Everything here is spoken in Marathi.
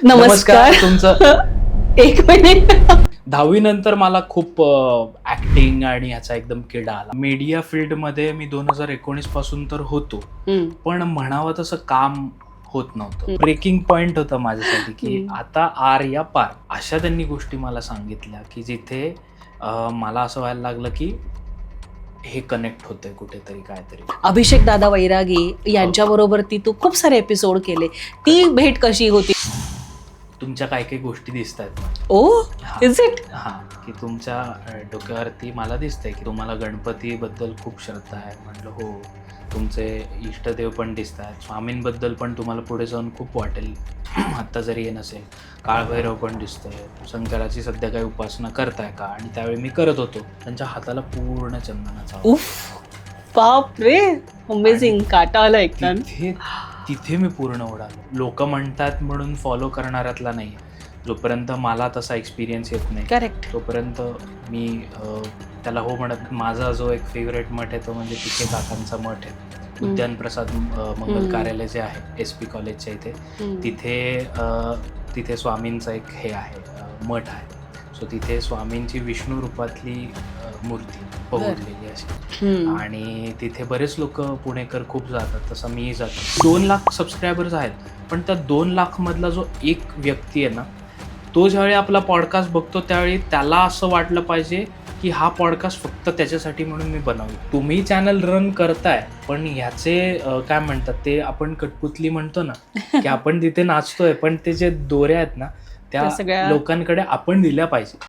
नमस्कार. तुमचं एक मिनिट. 10वी नंतर मला खूप ऍक्टिंग आणि ह्याचा एकदम किडा आला. मीडिया फील्डमध्ये मी 2019 पासून तर होतो, पण म्हणावं तसं काम होत नव्हतं. ब्रेकिंग पॉइंट होता माझ्यासाठी की आता आर या पार, अशा त्यांनी गोष्टी मला सांगितल्या की जिथे मला असं व्हायला लागलं की हे कनेक्ट होतंय कुठेतरी काहीतरी. अभिषेक दादा वैरागी यांच्याबरोबर तू खूप सारे एपिसोड केले. ती भेट कशी होती? तुमच्या काही काही गोष्टी दिसत आहेत. Oh is it? हा, की तुमच्या डोक्यावरती मला दिसतंय की तुम्हाला गणपतीबद्दल खूप श्रद्धा आहे. म्हटलं हो. तुमचे इष्टदेव पण दिसत आहेत, स्वामींबद्दल पण तुम्हाला पुढे जाऊन खूप वाटेल. आत्ता जरी हे नसेल, काळभैरव पण दिसतोय, शंकराची सध्या काही उपासना करताय का? आणि त्यावेळी मी करत होतो. त्यांच्या हाताला पूर्ण चंदनाचा उफ, बाप रे, अमेझिंग. काटा आला एकदम. तिथे मी पूर्ण उडालो. लोक म्हणतात म्हणून फॉलो करणाऱ्यातला नाही. जोपर्यंत मला तसा एक्सपिरियन्स येत नाही, करेक्ट, तोपर्यंत मी त्याला हो म्हणत. माझा जो एक फेवरेट मठ आहे तो म्हणजे तिथे काकांचा मठ आहे. उद्यानप्रसाद मंगल कार्यालय जे आहे SP कॉलेजच्या इथे, तिथे स्वामींचा एक हे आहे, मठ आहे. सो तिथे स्वामींची विष्णू रूपातली मूर्ती पोहोचलेली अशी. आणि तिथे बरेच लोक पुणेकर खूप जातात, तसं मीही जातो. 2 लाख सबस्क्रायबर्स आहेत, पण त्या 2 लाख मधला जो एक व्यक्ती आहे ना, तो ज्यावेळी आपला पॉडकास्ट बघतो त्यावेळी त्याला असं वाटलं पाहिजे की हा पॉडकास्ट फक्त त्याच्यासाठी म्हणून मी बनवलं. तुम्ही चॅनल रन करताय, पण ह्याचे काय म्हणतात ते, आपण कठपुतली म्हणतो ना, की आपण तिथे नाचतोय, पण ते जे दोऱ्या आहेत ना, त्या लोकांकडे आपण दिल्या पाहिजे.